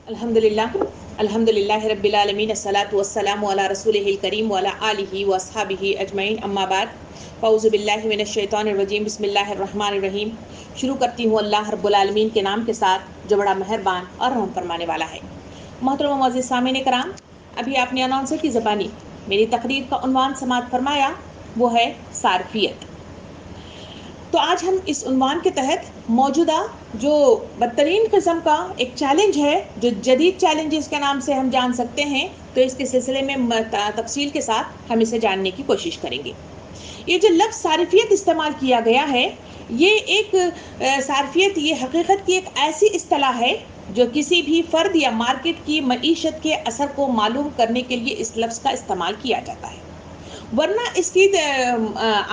الحمدللہ الحمدللہ رب العالمین الصلاۃ والسلام علی رسولہ الکریم وعلی آلہ واصحابہ اجمعین اما بعد فاعوذ باللہ من الشیطان الرجیم بسم اللہ الرحمن الرحیم۔ شروع کرتی ہوں اللہ رب العالمین کے نام کے ساتھ جو بڑا مہربان اور رحم فرمانے والا ہے۔ محترم و معزز سامعین کرام، ابھی آپ نے اناؤنسر کی زبانی میری تقریر کا عنوان سماعت فرمایا، وہ ہے صارفیت۔ تو آج ہم اس عنوان کے تحت موجودہ جو بدترین قسم کا ایک چیلنج ہے، جو جدید چیلنجز کے نام سے ہم جان سکتے ہیں، تو اس کے سلسلے میں تفصیل کے ساتھ ہم اسے جاننے کی کوشش کریں گے۔ یہ جو لفظ صارفیت استعمال کیا گیا ہے، یہ ایک صارفیت یہ حقیقت کی ایک ایسی اصطلاح ہے جو کسی بھی فرد یا مارکیٹ کی معیشت کے اثر کو معلوم کرنے کے لیے اس لفظ کا استعمال کیا جاتا ہے، ورنہ اس کی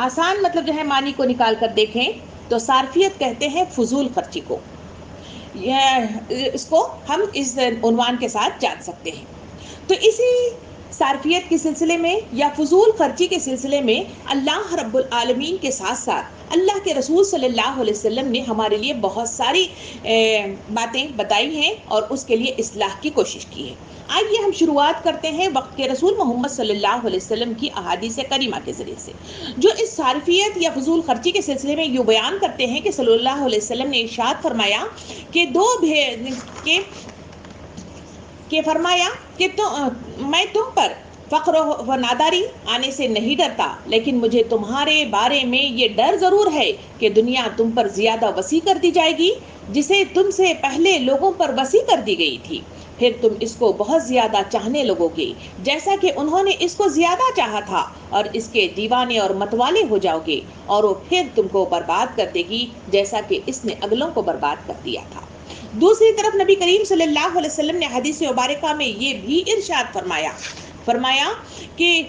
آسان مطلب جو ہے معنی کو نکال کر دیکھیں تو صارفیت کہتے ہیں فضول خرچی کو۔ اس کو ہم اس عنوان کے ساتھ جان سکتے ہیں۔ تو اسی صارفیت کے سلسلے میں یا فضول خرچی کے سلسلے میں اللہ رب العالمین کے ساتھ ساتھ اللہ کے رسول صلی اللہ علیہ وسلم نے ہمارے لیے بہت ساری باتیں بتائی ہیں اور اس کے لیے اصلاح کی کوشش کی ہے۔ آئیے ہم شروعات کرتے ہیں وقت کے رسول محمد صلی اللہ علیہ وسلم کی احادیث کریمہ کے ذریعے سے، جو اس صارفیت یا فضول خرچی کے سلسلے میں یہ بیان کرتے ہیں کہ صلی اللہ علیہ وسلم نے ارشاد فرمایا کہ میں تم پر فقر و ناداری آنے سے نہیں ڈرتا، لیکن مجھے تمہارے بارے میں یہ ڈر ضرور ہے کہ دنیا تم پر زیادہ وسیع کر دی جائے گی جسے تم سے پہلے لوگوں پر وسیع کر دی گئی تھی، پھر تم اس کو بہت زیادہ چاہنے لگو گے جیسا کہ انہوں نے اس کو زیادہ چاہا تھا، اور اس کے دیوانے اور متوالے ہو جاؤ گے، اور وہ پھر تم کو برباد کر دے گی جیسا کہ اس نے اگلوں کو برباد کر دیا تھا۔ دوسری طرف نبی کریم صلی اللہ علیہ وسلم نے حدیث مبارکہ میں یہ بھی ارشاد فرمایا کہ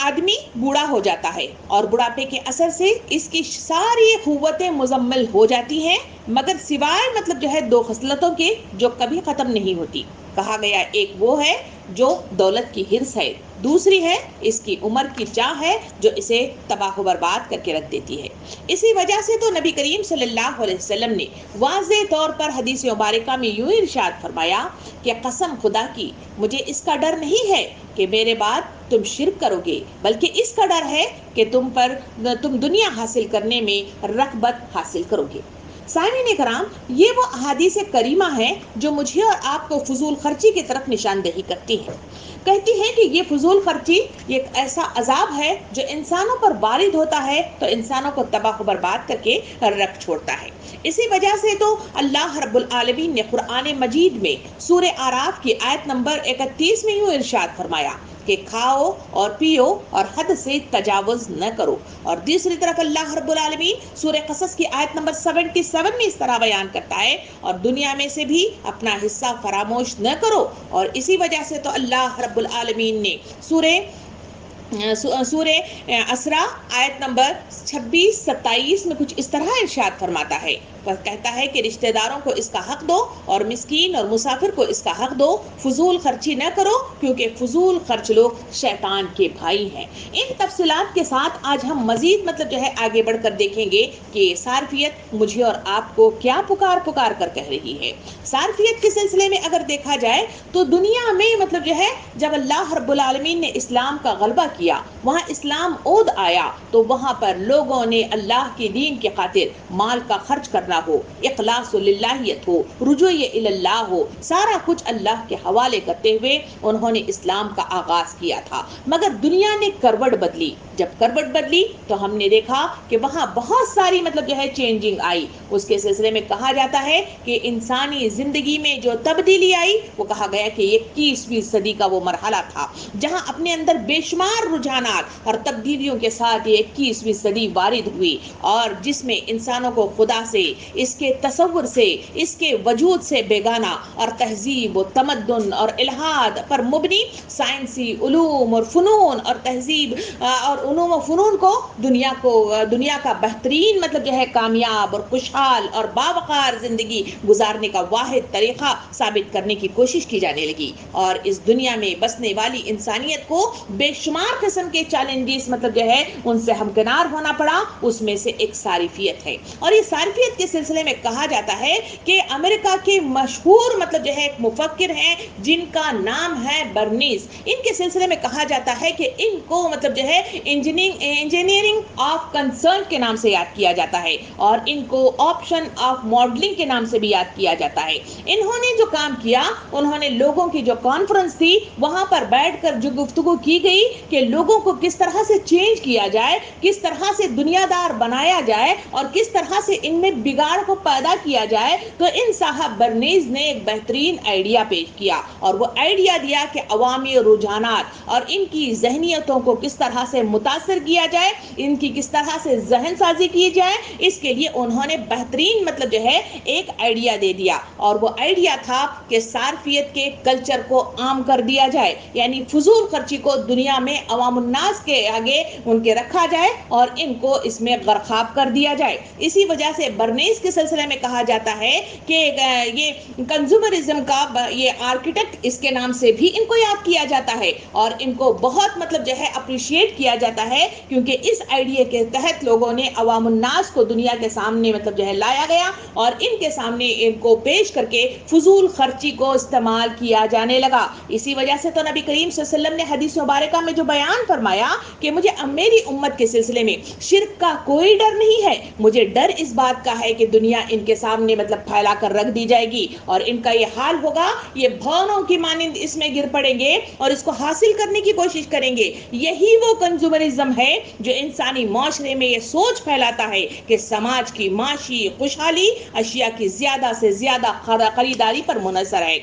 آدمی بوڑھا ہو جاتا ہے اور بڑھاپے کے اثر سے اس کی ساری قوتیں مزمل ہو جاتی ہیں، مگر سوائے مطلب جو ہے دو خصلتوں کے جو کبھی ختم نہیں ہوتی۔ کہا گیا ایک وہ ہے جو دولت کی حرص ہے، دوسری ہے اس کی عمر کی چاہ ہے جو اسے تباہ و برباد کر کے رکھ دیتی ہے۔ اسی وجہ سے تو نبی کریم صلی اللہ علیہ وسلم نے واضح طور پر حدیث مبارکہ میں یوں ارشاد فرمایا کہ قسم خدا کی مجھے اس کا ڈر نہیں ہے کہ میرے بعد تم شرک کرو گے، بلکہ اس کا ڈر ہے کہ تم دنیا حاصل کرنے میں رغبت حاصل کرو گے۔ سامعین کرام، یہ وہ احادیث کریمہ ہیں جو مجھے اور آپ کو فضول خرچی کی طرف نشاندہی کرتی ہیں، کہتی ہیں کہ یہ فضول خرچی ایک ایسا عذاب ہے جو انسانوں پر وارد ہوتا ہے تو انسانوں کو تباہ و برباد کر کے رکھ چھوڑتا ہے۔ اسی وجہ سے تو اللہ رب العالمین نے قرآن مجید میں سورہ اعراف کی آیت نمبر 31 میں یوں ارشاد فرمایا کہ کھاؤ اور پیو اور حد سے تجاوز نہ کرو، اور دوسری طرف اللہ رب العالمین سورہ قصص کی آیت نمبر 77 میں اس طرح بیان کرتا ہے اور دنیا میں سے بھی اپنا حصہ فراموش نہ کرو۔ اور اسی وجہ سے تو اللہ رب العالمین نے سورہ اسراء آیت نمبر 26-27 میں کچھ اس طرح ارشاد فرماتا ہے، کہتا ہے کہ رشتہ داروں کو اس کا حق دو اور مسکین اور مسافر کو اس کا حق دو، فضول خرچی نہ کرو کیونکہ فضول خرچ لوگ شیطان کے بھائی ہیں۔ ان تفصیلات کے ساتھ آج ہم مزید مطلب جو ہے آگے بڑھ کر دیکھیں گے کہ صارفیت مجھے اور آپ کو کیا پکار کر کہہ رہی ہے۔ صارفیت کے سلسلے میں اگر دیکھا جائے تو دنیا میں مطلب جو ہے جب اللہ رب العالمین نے اسلام کا غلبہ کیا، وہاں اسلام عود آیا تو وہاں پر لوگوں نے اللہ کے دین کے خاطر مال کا خرچ کرنا ہو، اخلاص للہیت ہو، رجوع اللہ ہو، سارا کچھ اللہ کے حوالے کرتے ہوئے انہوں نے اسلام کا آغاز کیا تھا۔ مگر دنیا نے کروٹ بدلی، جب کروٹ بدلی تو ہم نے دیکھا کہ وہاں بہت ساری مطلب جو ہے چینجنگ آئی۔ اس کے سلسلے میں کہا جاتا ہے کہ انسانی زندگی میں جو تبدیلی آئی وہ کہا گیا کہ 21ویں صدی کا وہ مرحلہ تھا جہاں اپنے اندر بے شمار رجحانات اور تبدیلیوں کے ساتھ 21ویں صدی وارد ہوئی، اور جس میں انسانوں کو خدا سے، اس کے تصور سے، اس کے وجود سے بیگانہ اور تہذیب و تمدن اور الہاد پر مبنی سائنسی علوم اور فنون اور تہذیب اور علوم و فنون کو دنیا کا بہترین مطلب جو ہے کامیاب اور خوشحال اور باوقار زندگی گزارنے کا واحد طریقہ ثابت کرنے کی کوشش کی جانے لگی، اور اس دنیا میں بسنے والی انسانیت کو بے شمار قسم کے چیلنجز مطلب جو ہے ان سے ہمکنار ہونا پڑا۔ اس میں سے ایک صارفیت ہے، اور یہ صارفیت کے سلسلے میں کہا جاتا ہے کہ امریکہ کے مشہور مطلب جو ہے ایک مفکر ہیں جن کا نام ہے برنیز، ان کے سلسلے میں کہا جاتا ہے کہ ان کو مطلب جو ہے انجینئرنگ آف کنسرن کے نام سے یاد کیا جاتا ہے، اور ان کو آپشن آف ماڈلنگ کے نام سے بھی یاد کیا جاتا ہے۔ انہوں نے جو کام کیا، انہوں نے لوگوں کی جو کانفرنس تھی وہاں پر بیٹھ کر جو گفتگو کی گئی کہ لوگوں کو کس طرح سے چینج کیا جائے، کس طرح سے دنیا دار بنایا جائے، اور کس طرح سے ان میں بگاڑ کو پیدا کیا جائے، تو ان صاحب برنیز نے ایک بہترین آئیڈیا پیش کیا، اور وہ آئیڈیا دیا کہ عوامی رجحانات اور ان کی ذہنیتوں کو کس طرح سے متاثر کیا جائے، ان کی کس طرح سے ذہن سازی کی جائے۔ اس کے لیے انہوں نے بہترین مطلب جو ہے ایک آئیڈیا دے دیا، اور وہ آئیڈیا تھا کہ صارفیت کے کلچر کو عام کر دیا جائے، یعنی فضول خرچی کو دنیا میں عوام الناس کے آگے ان کے رکھا جائے اور ان کو اس میں غرقاب کر دیا جائے۔ اسی وجہ سے برنیز کے سلسلے میں کہا جاتا ہے کہ یہ کنزیومرزم کا یہ آرکیٹیکٹ اس کے نام سے بھی ان کو یاد کیا جاتا ہے، اور ان کو بہت مطلب جو ہے اپریشیٹ کیا جاتا ہے، کیونکہ اس آئیڈیا کے تحت لوگوں نے عوام الناس کو دنیا کے سامنے مطلب جو ہے لایا گیا، اور ان کے سامنے ان کو پیش کر کے فضول خرچی کو استعمال کیا جانے لگا۔ اسی وجہ سے تو نبی کریم صلی اللہ علیہ وسلم نے حدیث مبارکہ میں جو بیان فرمایا کہ مجھے میری امت کے سلسلے میں شرک کا کوئی ڈر نہیں ہے، مجھے ڈر اس بات کا ہے کہ دنیا ان کے سامنے مطلب پھیلا کر رکھ دی جائے گی، اور ان کا یہ حال ہوگا، یہ بھونوں کی مانند اس میں گر پڑیں گے اور اس کو حاصل کرنے کی کوشش کریں گے۔ یہی وہ کنزیومرزم ہے جو انسانی معاشرے میں یہ سوچ پھیلاتا ہے کہ سماج کی معاشی خوشحالی اشیاء کی زیادہ سے زیادہ خریداری پر منحصر ہے،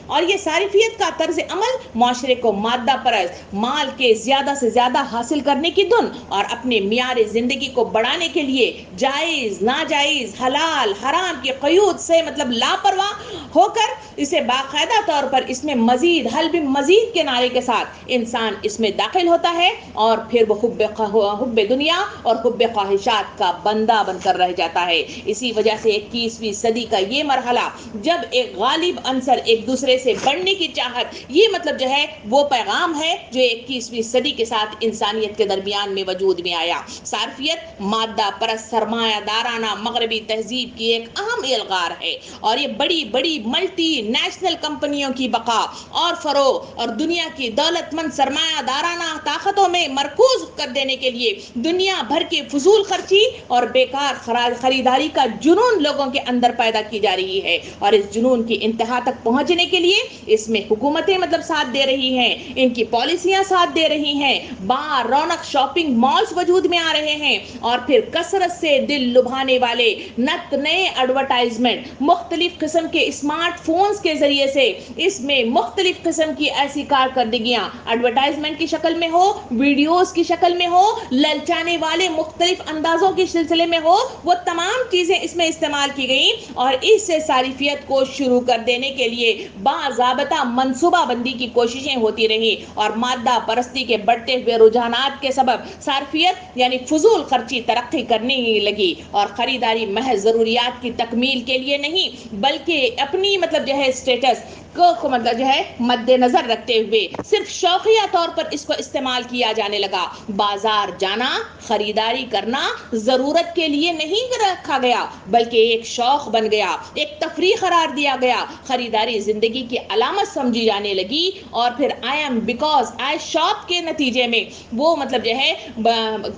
اور یہ صارفیت کا طرز عمل معاشرے کو مادہ پرست، مال کے زیادہ سے زیادہ حاصل کرنے کی دھن اور اپنے معیار زندگی کو بڑھانے کے لیے جائز ناجائز حلال حرام کی قیود سے مطلب لاپرواہ ہو کر اسے باقاعدہ طور پر اس میں مزید حلب مزید کے نعرے کے ساتھ انسان اس میں داخل ہوتا ہے، اور پھر وہ حب دنیا اور حب خواہشات کا بندہ بن کر رہ جاتا ہے۔ اسی وجہ سے 21ویں صدی کا یہ مرحلہ جب ایک غالب عنصر ایک دوسرے سے بڑھنے کی چاہت، یہ مطلب جو ہے وہ پیغام ہے جو 21ویں صدی کے ساتھ انسانیت کے درمیان میں وجود میں آیا۔ صارفیت مادہ پرست سرمایہ دارانہ مغربی تہذیب کی ایک اہم الغار ہے، اور یہ بڑی بڑی ملٹی نیشنل کمپنیوں کی بقا اور فروغ اور دنیا کی دولت مند سرمایہ دارانہ طاقتوں میں مرکوز کر دینے کے لیے دنیا بھر کی فضول خرچی اور بیکار خریداری کا جنون لوگوں کے اندر پیدا کی جا رہی ہے، اور اس جنون کی انتہا تک پہنچنے کے لیے اس میں حکومتیں مطلب ساتھ دے رہی ہیں، ان کی پالیسیاں ساتھ دے رہی ہیں، بار رونق شاپنگ مالز وجود میں آ رہے ہیں، اور پھر کثرت سے دل لبھانے والے نت نئے ایڈورٹائزمنٹ مختلف قسم کے اسمارٹ فونز کے ذریعے سے اس میں مختلف قسم کی ایسی کارکردگیاں ایڈورٹائزمنٹ کی شکل میں ہو، ویڈیوز کی شکل میں ہو، للچانے والے مختلف اندازوں کے سلسلے میں ہو، وہ تمام چیزیں اس میں استعمال کی گئیں، اور اس سے صارفیت کو شروع کر دینے کے لیے باضابطہ منصوبہ بندی کی کوششیں ہوتی رہی، اور مادہ پرستی کے بڑھتے ہوئے رجحانات کے سبب صارفیت یعنی فضول خرچی ترقی کرنے لگی، اور خریداری محض ضروریات کی تکمیل کے لیے نہیں بلکہ اپنی مطلب جو ہے اسٹیٹس کو مطلب جو ہے مد نظر رکھتے ہوئے صرف شوقیہ طور پر اس کو استعمال کیا جانے لگا۔ بازار جانا، خریداری کرنا ضرورت کے لیے نہیں رکھا گیا بلکہ ایک شوق بن گیا، ایک تفریح قرار دیا گیا۔ خریداری زندگی کی علامت سمجھی جانے لگی، اور پھر I am because I shop کے نتیجے میں وہ مطلب جو ہے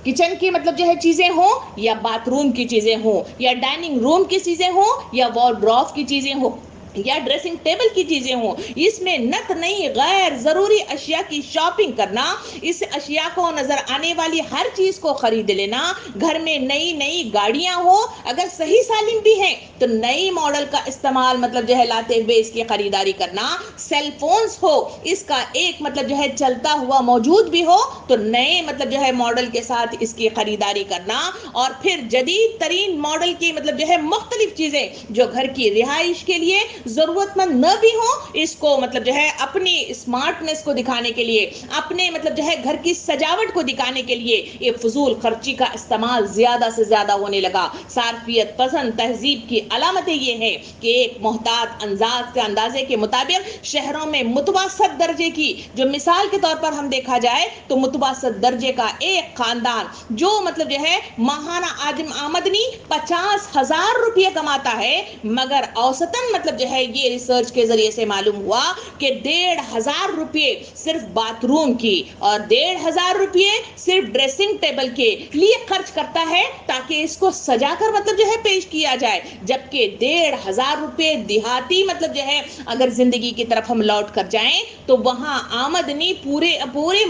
کچن کی مطلب جو ہے چیزیں ہوں یا باتھ روم کی چیزیں ہوں یا ڈائننگ روم کی چیزیں ہوں یا وارڈروب کی چیزیں ہوں یا ڈریسنگ ٹیبل کی چیزیں ہوں، اس میں نت نئی غیر ضروری اشیاء کی شاپنگ کرنا، اس اشیاء کو نظر آنے والی ہر چیز کو خرید لینا، گھر میں نئی نئی گاڑیاں ہو اگر صحیح سالم بھی ہیں تو نئی ماڈل کا استعمال مطلب جو ہے لاتے ہوئے اس کی خریداری کرنا، سیل فونز ہو اس کا ایک مطلب جو ہے چلتا ہوا موجود بھی ہو تو نئے مطلب جو ہے ماڈل کے ساتھ اس کی خریداری کرنا، اور پھر جدید ترین ماڈل کی مطلب جو ہے مختلف چیزیں جو گھر کی رہائش کے لیے ضرورت مند نہ بھی ہوں، اس کو مطلب جو ہے اپنی اسمارٹنس کو دکھانے کے لیے، اپنے مطلب جو ہے گھر کی سجاوٹ کو دکھانے کے لیے یہ فضول خرچی کا استعمال زیادہ سے زیادہ ہونے لگا۔ صارفیت پسند تہذیب کی علامتیں یہ ہے کہ ایک محتاط اندازے کے مطابق شہروں میں متوسط درجے کی، جو مثال کے طور پر ہم دیکھا جائے تو متوسط درجے کا ایک خاندان جو مطلب جو ہے ماہانہ آمدنی 50,000 روپے کماتا ہے، مگر اوسطاً مطلب جو ہے یہ ریسرچ کے ذریعے سے معلوم ہوا کہ 1,500 روپے صرف باتھ روم کی اور 1,500 روپے صرف ڈریسنگ ٹیبل کے لیے خرچ کرتا ہے تاکہ اس کو سجا کر مطلب جو ہے پیش کیا جائے، جبکہ 1,500 روپے دیہاتی مطلب جو ہے اگر زندگی کی طرف ہم لوٹ کر جائیں تو وہاں آمدنی پورے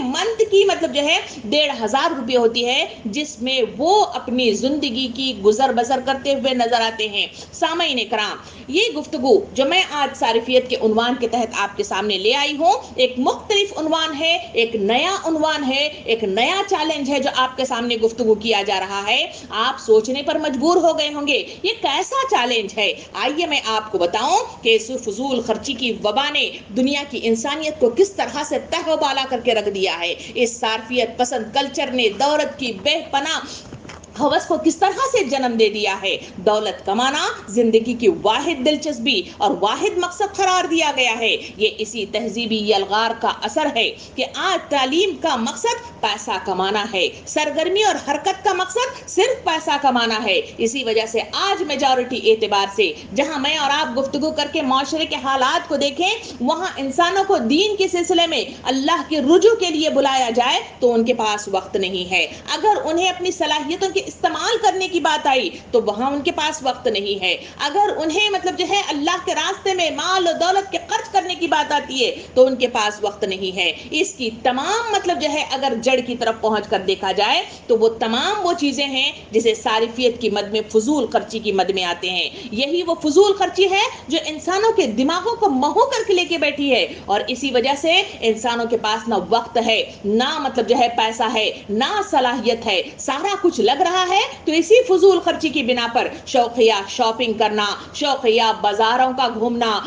منتھ کی مطلب جو ہے 1,500 روپے ہوتی ہے، جس میں وہ اپنی زندگی کی گزر بسر کرتے ہوئے نظر آتے ہیں۔ سامعین کرام، یہ گفتگو جو میں آج صارفیت کے عنوان کے تحت آپ کے سامنے لے آئی ہوں، ایک مختلف عنوان ہے، ایک نیا عنوان ہے، ایک نیا چیلنج ہے جو آپ کے سامنے گفتگو کیا جا رہا ہے۔ آپ سوچنے پر مجبور ہو گئے ہوں گے یہ کیسا چیلنج ہے۔ آئیے میں آپ کو بتاؤں کہ اس فضول خرچی کی وبا نے دنیا کی انسانیت کو کس طرح سے تہ و بالا کر کے رکھ دیا ہے۔ اس صارفیت پسند کلچر نے دولت کی بے پناہ ہوس کو کس طرح سے جنم دے دیا ہے۔ دولت کمانا زندگی کی واحد دلچسپی اور واحد مقصد قرار دیا گیا ہے۔ یہ اسی تہذیبی یلغار کا اثر ہے کہ آج تعلیم کا مقصد پیسہ کمانا ہے، سرگرمی اور حرکت کا مقصد صرف پیسہ کمانا ہے۔ اسی وجہ سے آج میجورٹی اعتبار سے جہاں میں اور آپ گفتگو کر کے معاشرے کے حالات کو دیکھیں، وہاں انسانوں کو دین کے سلسلے میں اللہ کے رجوع کے لیے بلایا جائے تو ان کے پاس وقت نہیں ہے۔ اگر انہیں اپنی صلاحیتوں کے استعمال کرنے کی بات آئی تو وہاں ان کے پاس وقت نہیں ہے۔ اگر انہیں مطلب جو ہے اللہ کے راستے میں مال و دولت کے خرچ کرنے کی بات آتی ہے تو ان کے پاس وقت نہیں ہے۔ اس کی تمام مطلب جو ہے اگر جڑ کی طرف پہنچ کر دیکھا جائے تو وہ تمام وہ چیزیں ہیں جسے صارفیت کی مد میں فضول خرچی کی مد میں آتے ہیں۔ یہی وہ فضول خرچی ہے جو انسانوں کے دماغوں کو مہو کر کے لے کے بیٹھی ہے، اور اسی وجہ سے انسانوں کے پاس نہ وقت ہے، نہ مطلب جو ہے پیسہ ہے، نہ صلاحیت ہے۔ سارا کچھ لگ رہا ہے تو اسی فضول خرچی کی بنا پر شوقیہ شاپنگ کرنا، شوقیہ بازاروں کا گھومنا،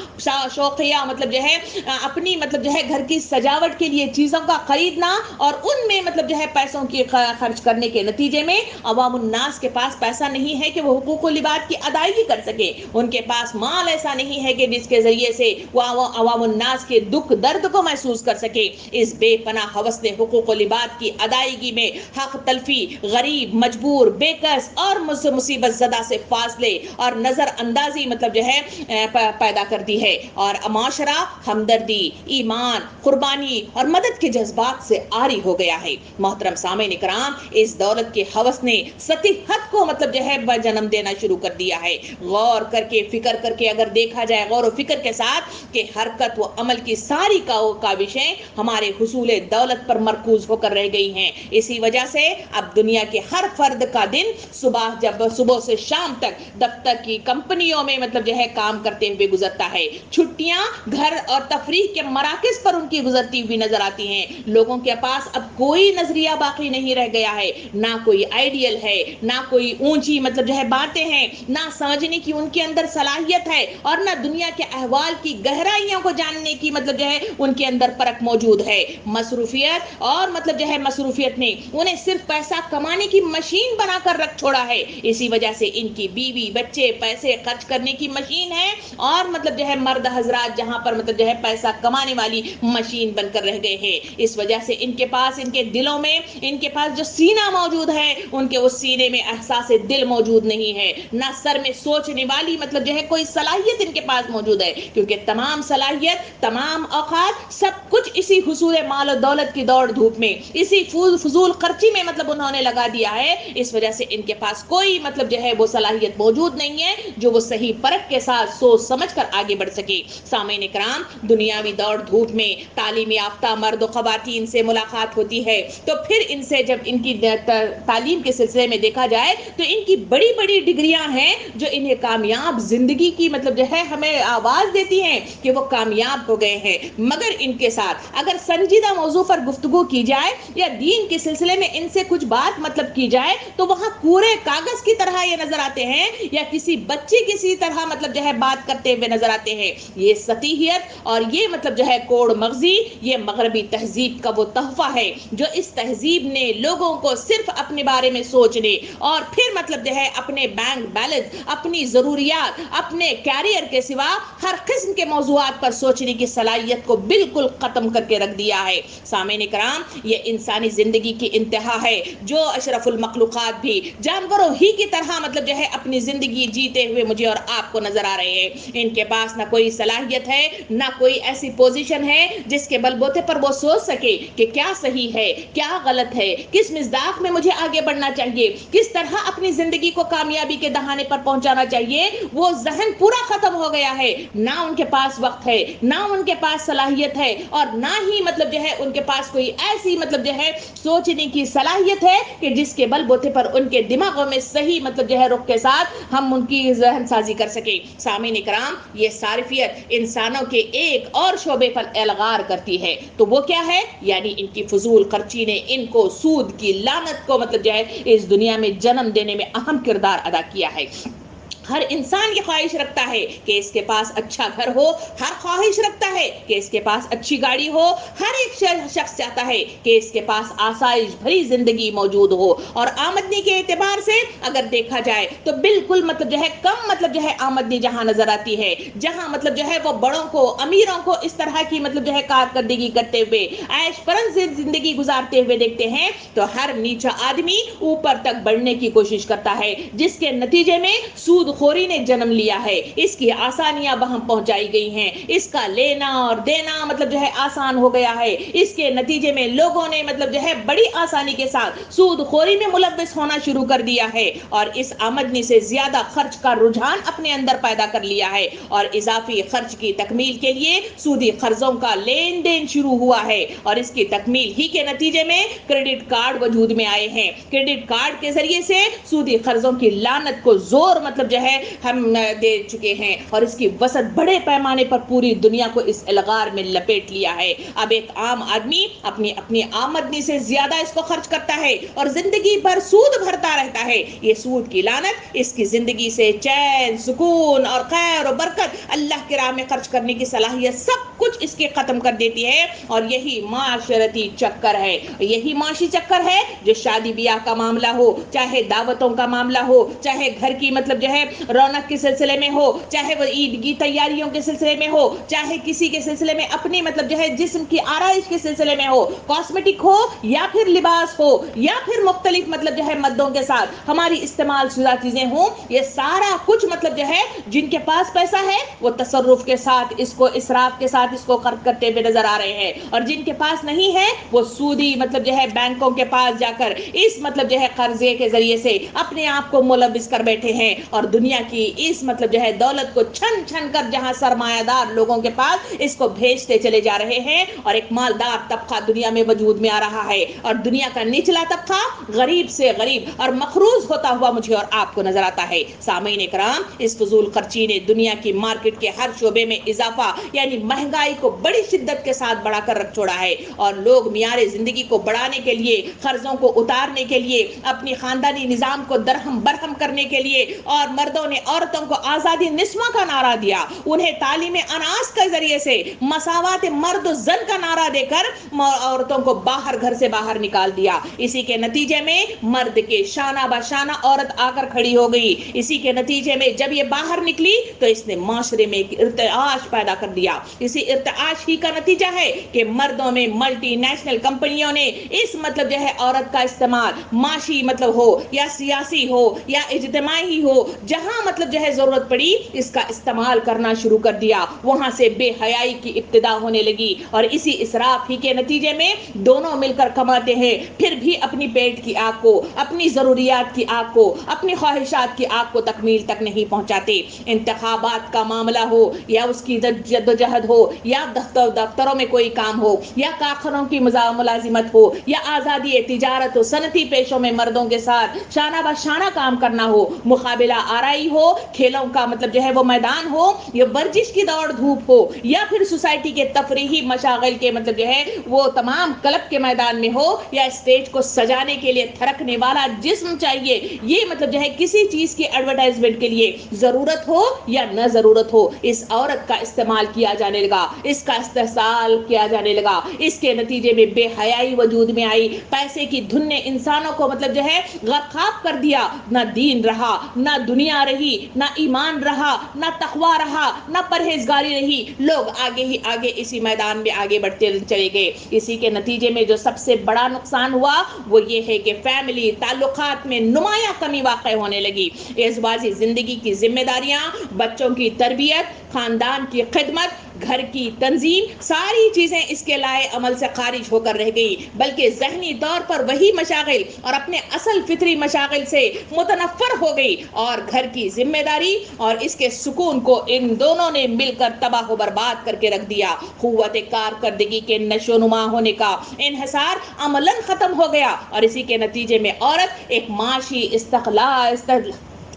شوقیہ مطلب جو ہے اپنی مطلب جو ہے گھر کی سجاوٹ کے لیے چیزوں کا خریدنا، اور ان میں مطلب جو ہے پیسوں کی خرچ کرنے کے نتیجے میں عوام الناس کے پاس پیسہ نہیں ہے کہ وہ حقوق و لباد کی ادائیگی کر سکے۔ ان کے پاس مال ایسا نہیں ہے کہ جس کے ذریعے سے وہ عوام الناس کے دکھ درد کو محسوس کر سکے۔ اس بے پناہ ہوس نے حقوق و لباد کی ادائیگی میں حق تلفی، غریب، مجبور، بے کس اور مصیبت زدہ سے فاصلے اور نظر اندازی مطلب جو ہے پیدا کر دی ہے، اور معاشرہ ہمدردی، ایمان، قربانی اور مدد کے جذبات سے عاری ہو گیا ہے۔ محترم سامعین کرام، اس دولت کے ہوس نے سطحی حد کو مطلب جو ہے جنم دینا شروع کر دیا ہے۔ غور کر کے فکر کر کے اگر دیکھا جائے غور و فکر کے ساتھ کہ حرکت و عمل کی ساری کاوشیں ہمارے حصول دولت پر مرکوز ہو کر رہ گئی ہیں۔ اسی وجہ سے اب دنیا کے ہر فرد کا دن صبح سے شام تک دفتر کی کمپنیوں میں مطلب جو ہے کام کرتے ہوئے گزرتا ہے۔ چھٹیاں گھر اور تفریح کے مراکز پر ان کی گزرتی ہوئی نظر آتی ہیں۔ لوگوں کے پاس اب کوئی نظریہ باقی نہیں رہ گیا ہے، نہ کوئی آئیڈیل ہے، نہ کوئی اونچی مطلب جو ہے باتیں ہیں، نہ سمجھنے کی ان کے اندر صلاحیت ہے، اور نہ دنیا کے احوال کی گہرائیوں کو جاننے کی مطلب جو ہے ان کے اندر پرکھ موجود ہے۔ مصروفیت اور مطلب جو ہے مصروفیت نے انہیں صرف پیسہ کمانے کی مشین بنا کر رکھ چھوڑا ہے۔ اسی وجہ سے ان کی بیوی بچے پیسے خرچ کرنے کی مشین ہے، اور مطلب جو ہے مرد حضرات جہاں پر مطلب جو ہے پیسہ کمانے والی مشین بن کر رہ گئے ہیں۔ اس وجہ سے ان کے پاس ان کے دلوں میں ان کے پاس جو سینہ موجود ہے ان کے اس سینے میں احساس دل موجود نہیں ہے، نہ سر میں سوچنے والی مطلب جو ہے کوئی صلاحیت ان کے پاس موجود ہے، کیونکہ تمام صلاحیت، تمام اوقات، سب کچھ اسی حصول مال و دولت کی دوڑ دھوپ میں، اسی فضول خرچی میں مطلب انہوں نے لگا دیا ہے۔ اس وجہ سے ان کے پاس کوئی مطلب جو ہے وہ صلاحیت موجود نہیں ہے جو وہ صحیح پرکھ کے ساتھ سوچ سمجھ کر آگے بڑھ سکے۔ سامعین کرام، دنیاوی دوڑ دھوپ میں تعلیم یافتہ مرد و خواتین سے ملاقات ہوتی ہے تو پھر ان سے جب ان کی تعلیم کے سلسلے میں دیکھا جائے تو ان کی بڑی بڑی ڈگریاں ہیں جو انہیں کامیاب زندگی کی مطلب جو ہے ہمیں آواز دیتی ہیں کہ وہ کامیاب ہو گئے ہیں، مگر ان کے ساتھ اگر سنجیدہ موضوع پر گفتگو کی جائے یا دین کے سلسلے میں ان سے کچھ بات مطلب کی جائے تو وہاں کوڑے کاغذ کی طرح یہ نظر آتے ہیں یا کسی بچے کسی طرح مطلب جو ہے بات کرتے ہوئے نظر آتے ہیں. یہ سطحیت اور یہ مطلب جو ہے کوڑ مغزی یہ مغربی تہذیب کا وہ تحفہ ہے جو اس تہذیب نے لوگوں کو صرف اپنے بارے میں سوچنے اور پھر مطلب جو ہے اپنے بینک بیلنس, اپنی ضروریات, اپنے کیریئر کے سوا ہر قسم کے موضوعات پر سوچنے کی صلاحیت کو بالکل ختم کر کے رکھ دیا ہے. سامعین کرام, یہ انسانی زندگی کی انتہا ہے جو اشرف المخلوقات بھی جانوروں ہی کی طرح مطلب جو ہے اپنی زندگی جیتے ہوئے مجھے اور آپ کو نظر آ رہے ہیں. ان کے پاس نہ کوئی صلاحیت ہے نہ کوئی ایسی پوزیشن ہے جس کے بل بوتے پر وہ سوچ سکے کہ کیا صحیح ہے کیا غلط ہے, کس مصداق میں مجھے آگے بڑھنا چاہیے, کس طرح اپنی زندگی کو کامیابی کے دہانے پر پہنچانا چاہیے. وہ ذہن پورا ختم ہو گیا ہے. نہ ان کے پاس وقت ہے, نہ ان کے پاس صلاحیت ہے, اور نہ ہی مطلب جو ہے ان کے پاس کوئی ایسی مطلب جو ہے سوچنے کی صلاحیت ہے کہ جس کے بل بوتے پر ان کے دماغوں میں صحیح مطلب جو ہے رخ کے ساتھ ہم ان کی ذہن سازی کر سکیں. سامعین کرام, یہ صارفیت انسانوں کے ایک اور شعبے پر الغار کرتی ہے. تو وہ کیا ہے؟ یعنی ان کی فضول خرچی نے ان کو سود کی لعنت کو مطلب جو ہے اس دنیا میں جنم دینے میں اہم کردار ادا کیا ہے. ہر انسان یہ خواہش رکھتا ہے کہ اس کے پاس اچھا گھر ہو, ہر خواہش رکھتا ہے کہ اس کے پاس اچھی گاڑی ہو, ہر ایک شخص چاہتا ہے کہ اس کے پاس آسائش بھری زندگی موجود ہو. اور آمدنی کے اعتبار سے اگر دیکھا جائے تو بالکل مطلب جو ہے کم مطلب جو ہے آمدنی جہاں نظر آتی ہے, جہاں مطلب جو ہے وہ بڑوں کو امیروں کو اس طرح کی مطلب جو ہے کارکردگی کرتے ہوئے عیش پرست زندگی گزارتے ہوئے دیکھتے ہیں, تو ہر نیچا آدمی اوپر تک بڑھنے کی کوشش کرتا ہے جس کے نتیجے میں سود خوری نے جنم لیا ہے. اس کی آسانیاں وہاں پہنچائی گئی ہیں, اس کا لینا اور دینا مطلب جو ہے آسان ہو گیا ہے. اس کے نتیجے میں لوگوں نے مطلب جو ہے بڑی آسانی کے ساتھ سود خوری میں ملوث ہونا شروع کر دیا ہے اور اس آمدنی سے زیادہ خرچ کا رجحان اپنے اندر پیدا کر لیا ہے. اور اضافی خرچ کی تکمیل کے لیے سودی قرضوں کا لین دین شروع ہوا ہے, اور اس کی تکمیل ہی کے نتیجے میں کریڈٹ کارڈ وجود میں آئے ہیں. کریڈٹ کارڈ کے ذریعے سے سودی قرضوں کی لعنت کو زور مطلب جو ہے ہم دے چکے ہیں, اور اس کی وسعت بڑے پیمانے پر پوری دنیا کو اس الغار میں لپیٹ لیا ہے. اب ایک عام آدمی اپنی آمدنی سے زیادہ اس کو خرچ کرتا ہے اور زندگی بھر سود بھرتا رہتا ہے. یہ سود کی لعنت اس کی زندگی سے چین, سکون اور خیر و برکت, اللہ کی راہ میں خرچ کرنے کی صلاحیت سب کچھ اس کے ختم کر دیتی ہے. اور یہی معاشرتی چکر ہے, یہی معاشی چکر ہے جو شادی بیاہ کا معاملہ ہو, چاہے دعوتوں کا معاملہ ہو, چاہے گھر کی مطلب جو ہے رونق کے سلسلے میں ہو, چاہے وہ عید کی تیاریوں کے سلسلے میں ہو, چاہے کسی کے سلسلے میں اپنی مطلب جو ہے جسم کی آرائش کے سلسلے میں ہو, کاسمیٹک ہو یا پھر لباس ہو یا پھر مختلف مطلب جو ہے مدوں کے ساتھ ہماری استعمال شدہ چیزیں ہوں, یہ سارا کچھ مطلب جو ہے جن کے پاس پیسہ ہے وہ تصرف کے ساتھ اس کو اسراف کے ساتھ اس کو خرچ کرتے ہوئے نظر آ رہے ہیں, اور جن کے پاس نہیں ہے وہ سودی مطلب جو ہے بینکوں کے پاس جا کر اس مطلب جو ہے قرضے کے ذریعے سے اپنے آپ کو ملوث کر بیٹھے ہیں, اور دنیا کی اس مطلب جو ہے دولت کو چھن چھن کر جہاں سرمایہ دار لوگوں کے پاس اس کو بھیجتے چلے جا رہے ہیں, اور ایک مالدار طبقہ دنیا میں وجود میں آ رہا ہے, اور دنیا کا نچلا طبقہ غریب سے غریب اور مقروض ہوتا ہوا مجھے اور آپ کو نظر آتا ہے. سامعین کرام, اس فضول خرچی نے دنیا کی مارکیٹ کے ہر شعبے میں اضافہ یعنی مہنگائی کو بڑی شدت کے ساتھ بڑھا کر رکھ چھوڑا ہے, اور لوگ معیار زندگی کو بڑھانے کے لیے, قرضوں کو اتارنے کے لیے, اپنی خاندانی نظام کو درہم برہم کرنے کے لیے, اور مردوں نے عورتوں کو آزادی نسواں کا نعرہ دیا, انہیں تعلیم اناس کے ذریعے سے مساوات مرد و زن کا نعرہ دے کر عورتوں کو باہر گھر سے باہر نکال دیا. اسی کے نتیجے میں مرد کے شانہ بشانہ عورت آ کر کھڑی ہو گئی. اسی کے نتیجے میں جب یہ باہر نکلی تو اس نے معاشرے میں ایک ارتعاش پیدا کر دیا. اسی ارتعاش ہی کا نتیجہ ہے کہ مردوں میں ملٹی نیشنل کمپنیوں نے اس مطلب جو ہے عورت کا استعمال معاشی مطلب ہو یا سیاسی ہو یا اجتماعی ہو, جہاں مطلب جو ہے ضرورت پڑی اس کا استعمال کرنا شروع کر دیا. وہاں سے بے حیائی کی ابتدا ہونے لگی, اور اسی اسراف ہی کے نتیجے میں دونوں مل کر کماتے ہیں, پھر بھی اپنی پیٹ کی آگ کو, اپنی ضروریات کی آگ کو, اپنی خواہشات کی آگ کو تکمیل تک نہیں پہنچاتے. انتخابات کا معاملہ ہو یا اس کی جدوجہد ہو, یا دفتروں میں کوئی کام ہو, یا کارخانوں کی ملازمت ہو, یا آزادی تجارت و صنعتی پیشوں میں مردوں کے ساتھ شانہ بہ شانہ کام کرنا ہو, مقابلہ آرائی پڑھائی ہو, کھیلوں کا مطلب جو ہے وہ میدان ہو, یا ورزش کی دوڑ دھوپ ہو, یا پھر سوسائٹی کے تفریحی مشاغل کے مطلب جو ہے وہ تمام کلب کے میدان میں ہو, یا اسٹیج کو سجانے کے لیے تھرکنے والا جسم چاہیے, یہ مطلب جو ہے کسی چیز کی ایڈورٹائزمنٹ کے لیے ضرورت ہو یا نہ ضرورت ہو, اس عورت کا استعمال کیا جانے لگا, اس کا استحصال کیا جانے لگا. اس کے نتیجے میں بے حیائی وجود میں آئی. پیسے کی دھن نے انسانوں کو مطلب جو ہے غرقاب کر دیا. نہ دین رہا, نہ دنیا رہی, نہ ایمان رہا, نہ تقوی رہا, نہ پرہیزگاری رہی. لوگ آگے ہی آگے اسی میدان میں آگے بڑھتے چلے گئے. اسی کے نتیجے میں جو سب سے بڑا نقصان ہوا وہ یہ ہے کہ فیملی تعلقات میں نمایاں کمی واقع ہونے لگی. ازدواجی زندگی کی ذمہ داریاں, بچوں کی تربیت, خاندان کی خدمت, گھر کی تنظیم, ساری چیزیں اس کے لائے عمل سے خارج ہو کر رہ گئی, بلکہ ذہنی طور پر وہی مشاغل اور اپنے اصل فطری مشاغل سے متنفر ہو گئی, اور گھر کی ذمہ داری اور اس کے سکون کو ان دونوں نے مل کر تباہ و برباد کر کے رکھ دیا. قوت کارکردگی کے نشو نما ہونے کا انحصار عملاً ختم ہو گیا, اور اسی کے نتیجے میں عورت ایک معاشی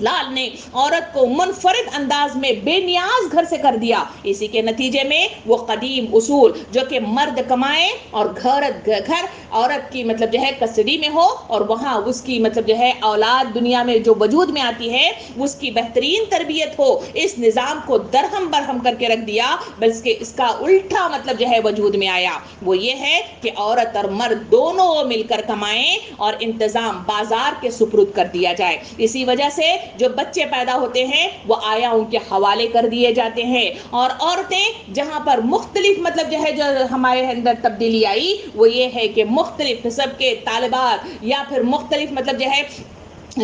لال نے عورت کو منفرد انداز میں بے نیاز گھر سے کر دیا. اسی کے نتیجے میں وہ قدیم اصول جو کہ مرد کمائے اور گھر عورت کی مطلب جو ہے کسٹڈی میں ہو, اور وہاں اس کی مطلب جو ہے اولاد دنیا میں جو وجود میں آتی ہے اس کی بہترین تربیت ہو, اس نظام کو درہم برہم کر کے رکھ دیا, بلکہ اس کا الٹا مطلب جو ہے وجود میں آیا. وہ یہ ہے کہ عورت اور مرد دونوں مل کر کمائیں اور انتظام بازار کے سپرد کر دیا جائے. اسی وجہ سے جو بچے پیدا ہوتے ہیں وہ آیا ان کے حوالے کر دیے جاتے ہیں, اور عورتیں جہاں پر مختلف مطلب جو ہے جو ہمارے اندر تبدیلی آئی وہ یہ ہے کہ مختلف نسب کے طالبات یا پھر مختلف مطلب جو ہے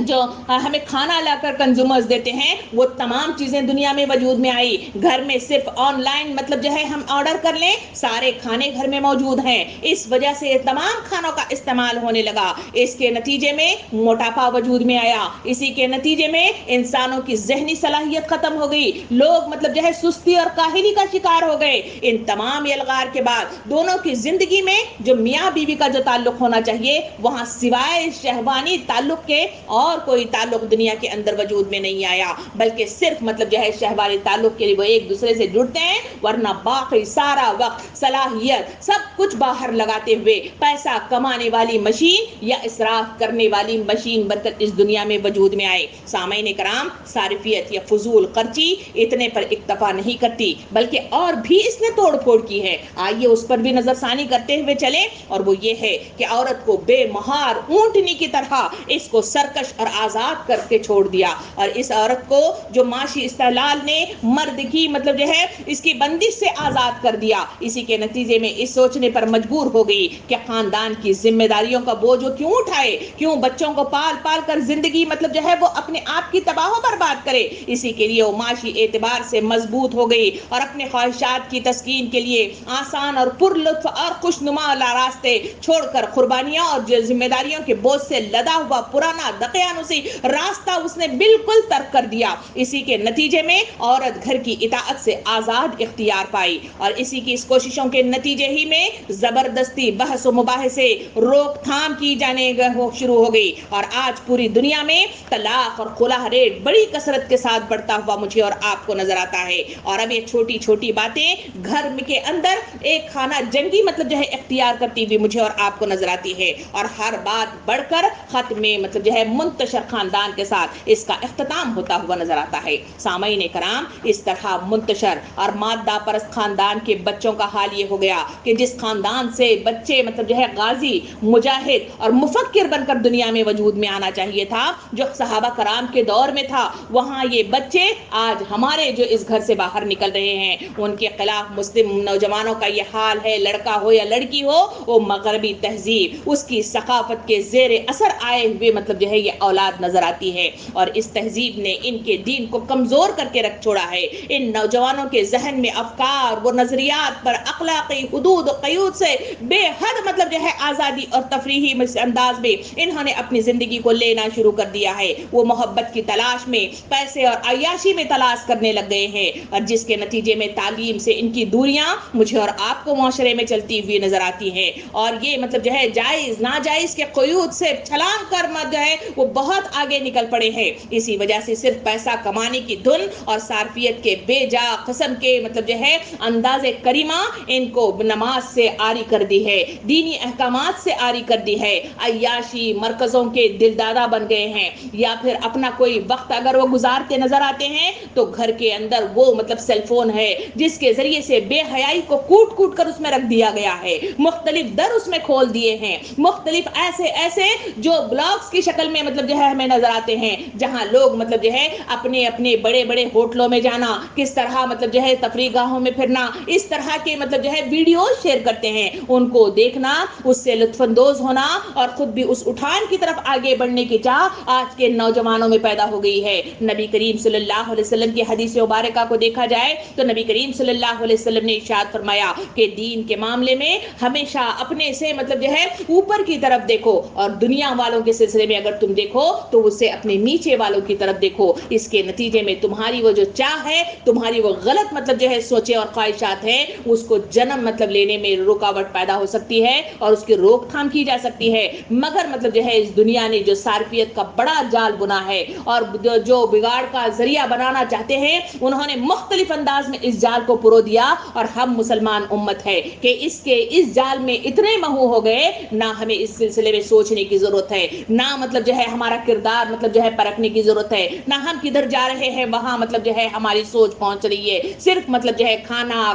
جو ہمیں کھانا لا کر کنزیومرز دیتے ہیں وہ تمام چیزیں دنیا میں وجود میں آئی. گھر میں صرف آن لائن مطلب جو ہے ہم آرڈر کر لیں, سارے کھانے گھر میں موجود ہیں. اس وجہ سے تمام کھانوں کا استعمال ہونے لگا. اس کے نتیجے میں موٹاپا وجود میں آیا. اسی کے نتیجے میں انسانوں کی ذہنی صلاحیت ختم ہو گئی. لوگ مطلب جو ہے سستی اور کاہلی کا شکار ہو گئے. ان تمام الغار کے بعد دونوں کی زندگی میں جو میاں بیوی کا جو تعلق ہونا چاہیے وہاں سوائے شہوانی تعلق کے اور کوئی تعلق دنیا کے اندر وجود میں نہیں آیا, بلکہ صرف مطلب جو ہے شہوانی تعلق کے لیے وہ ایک دوسرے سے جڑتے ہیں, ورنہ باقی سارا وقت صلاحیت سب کچھ باہر لگاتے ہوئے پیسہ کمانے والی مشین یا اسراف کرنے والی مشین بن کر اس دنیا میں وجود میں آئے. سامعین کرام, صارفیت یا فضول خرچی اتنے پر اکتفا نہیں کرتی بلکہ اور بھی اس نے توڑ پھوڑ کی ہے. آئیے اس پر بھی نظر ثانی کرتے ہوئے چلیں, اور وہ یہ ہے کہ عورت کو بے مہار اونٹنی کی طرح اس کو سرکش اور آزاد کر کے چھوڑ دیا, اور اس عورت کو جو معاشی استحلال نے مرد کی مطلب جو ہے اس کی بندش سے آزاد کر دیا. اسی کے نتیجے میں اس سوچنے پر مجبور ہو گئی کہ خاندان کی ذمہ داریوں کا بوجھ کیوں اٹھائے, کیوں بچوں کو پال پال کر زندگی مطلب جو ہے وہ اپنے آپ کی تباہ و برباد کرے. اسی کے لیے وہ معاشی اعتبار سے مضبوط ہو گئی اور اپنے خواہشات کی تسکین کے لیے آسان اور پر لطف اور خوشنما راستے چھوڑ کر قربانیاں اور ذمہ داریوں کے بوجھ سے لدا ہوا پرانا دقیانوسی راستہ اس نے بالکل ترک کر دیا. اسی کے نتیجے میں عورت گھر کی اطاعت سے آزاد اختیار پائی, اور اسی کی اس کوششوں کے نتیجے ہی میں زبردستی بحث و مباحثے روک تھام کی جانے شروع ہو گئی, اور آج پوری دنیا میں طلاق اور خلع ریٹ بڑی کثرت کے ساتھ بڑھتا ہوا مجھے اور آپ کو نظر آتا ہے. اور اب یہ چھوٹی چھوٹی باتیں گھر کے اندر ایک خانہ جنگی مطلب جو ہے اختیار کرتی ہوئی مجھے اور آپ کو نظر آتی ہے, اور ہر بات بڑھ کر ختم مطلب جو ہے منتشر خاندان کے ساتھ اس کا اختتام ہوتا ہوا نظر آتا ہے. سامعین کرام, اس طرح منتشر اور مادہ پرست خاندان کے بچوں کا حال یہ ہو گیا کہ جس خاندان سے بچے مطلب جو ہے غازی, مجاہد اور مفکر بن کر دنیا میں وجود میں آنا چاہیے تھا, جو صحابہ کرام کے دور میں تھا, وہاں یہ بچے آج ہمارے جو اس گھر سے باہر نکل رہے ہیں ان کے خلاف مسلم نوجوانوں کا یہ حال ہے. لڑکا ہو یا لڑکی ہو, وہ مغربی تہذیب اس کی ثقافت کے زیر اثر آئے ہوئے مطلب جو ہے یہ اولاد نظر آتی ہے, اور اس تہذیب نے ان کے دین کو کمزور کر کے رکھ چھوڑا ہے. ان نوجوانوں کے ذہن میں افکار و نظریات پر اخلاقی حدود و قیود سے بے حد مطلب جو ہے آزادی اور تفریحی انداز میں انہوں نے اپنی زندگی کو لینا شروع کر دیا ہے. وہ محبت کی تلاش میں پیسے اور عیاشی میں تلاش کرنے لگ گئے ہیں, اور جس کے نتیجے میں تعلیم سے ان کی دوریاں مجھے اور آپ کو معاشرے میں چلتی ہوئی نظر آتی ہیں, اور یہ مطلب جو ہے جائز ناجائز کے قیود سے چھلانگ کر جو ہے وہ بہت آگے نکل پڑے ہیں. اسی وجہ سے صرف پیسہ کمانے کی دھن اور صارفیت کے بے جا قسم کے مطلب جو ہے انداز کریمہ ان کو نماز سے عاری کر دی ہے, دینی احکامات سے عاری کر دی ہے. عیاشی مرکزوں کے دلدادہ بن گئے ہیں, یا پھر اپنا کوئی وقت اگر وہ گزارتے نظر آتے ہیں تو گھر کے اندر وہ مطلب سیل فون ہے جس کے ذریعے سے بے حیائی کو کوٹ کوٹ کر اس میں رکھ دیا گیا ہے, مختلف در اس میں کھول دیے ہیں, مختلف ایسے جو بلاگز کی شکل میں مطلب جو ہے ہمیں نظر آتے ہیں, جہاں لوگ مطلب جو ہے اپنے اپنے بڑے بڑے ہوٹلوں میں جانا, کس طرح مطلب جو ہے تفریح گاہوں میں پھرنا, اس طرح کے مطلب جو ہے ویڈیوز شیئر کرتے ہیں. ان کو دیکھنا, اس سے لطف اندوز ہونا اور خود بھی اس اٹھان کی طرف آگے بڑھنے کی چاہ آج کے نوجوانوں میں پیدا ہو گئی ہے. نبی کریم صلی اللہ علیہ وسلم کی حدیث مبارکہ کو دیکھا جائے تو نبی کریم صلی اللہ علیہ وسلم نے ارشاد فرمایا کہ دین کے معاملے میں ہمیشہ اپنے سے مطلب جو ہے اوپر کی طرف دیکھو, اور دنیا والوں کے سلسلے میں اگر تم دیکھو تو اسے اپنے نیچے والوں کی طرف دیکھو. اس کے نتیجے میں تمہاری وہ جو چاہ ہے, تمہاری وہ غلط مطلب جو ہے سوچے اور خواہشات ہیں, اس کو جنم مطلب لینے میں رکاوٹ پیدا ہو سکتی ہے اور اس کی روک تھام کی جا سکتی ہے. مگر مطلب جو ہے اس دنیا نے جو صارفیت کا بڑا جال بنا ہے اور جو بگاڑ کا ذریعہ بنانا چاہتے ہیں, انہوں نے مختلف انداز میں اس جال کو پرو دیا. اور ہم مسلمان امت ہے کہ اس جال میں اتنے مہو ہو گئے, نہ ہمیں اس سلسلے میں سوچنے کی ضرورت ہے, نہ مطلب جو ہے ہمارا کردار مطلب جو ہے پرکھنے کی ضرورت ہے, نہ ہم کدھر جا رہے ہیں وہاں مطلب جو ہے ہماری سوچ پہنچ رہی ہے. صرف مطلب جو ہے کھانا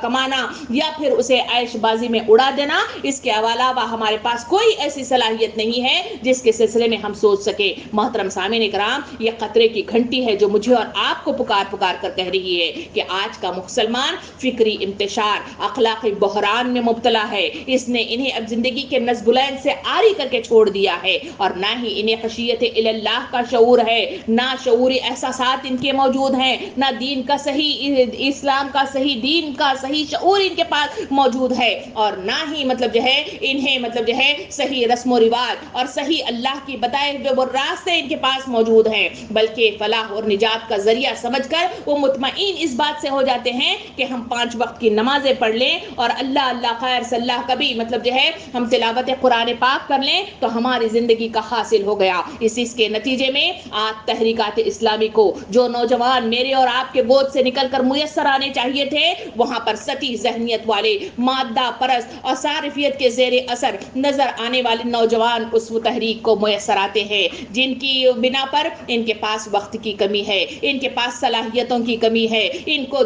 کمانا یا پھر اسے عیش بازی میں اڑا دینا, اس کے علاوہ ہمارے پاس کوئی ایسی صلاحیت نہیں ہے جس کے سلسلے میں ہم سوچ سکے. محترم سامعین کرام, یہ خطرے کی گھنٹی ہے جو مجھے اور آپ کو پکار کر کہہ رہی ہے کہ آج کا مسلمان فکری انتشار, اخلاقی بحران میں مبتلا ہے. اس نے انہیں اب زندگی کے نزگلین سے عاری کر کے چھوڑ دیا ہے, اور نہ ہی انہیں خشیت اللہ کا شعور ہے, نہ شعوری احساسات ان کے موجود ہیں, نہ دین کا صحیح اسلام کا صحیح دین کا صحیح شعور ان کے پاس موجود ہے, اور نہ ہی مطلب جو ہے انہیں مطلب جو ہے صحیح رسم و رواج اور صحیح اللہ کی بتائے ہوئے وہ راستے ان کے پاس موجود ہیں. بلکہ فلاح اور نجات کا ذریعہ سمجھ کر وہ مطمئن اس بات سے ہو جاتے ہیں کہ ہم 5 وقت کی نمازیں پڑھ لیں اور اللہ خیر صلاح کبھی مطلب جو ہے ہم تلاوت قرآن پاک کر لیں تو ہماری زندگی کا حاصل ہو گیا. اس کے نتیجے میں آج تحریکات اسلامی کو جو نوجوان میرے اور آپ کے گود سے نکل کر میسر آنے چاہیے تھے, وہاں پر سطحی ذہنیت والے, مادہ پرست اور صارفیت کے زیر اثر نظر آنے والے نوجوان اس تحریک کو میسر آتے ہیں, جن کی بنا پر ان کے پاس وقت کی کمی ہے, ان کے پاس صلاحیتوں کی کمی ہے, ان کو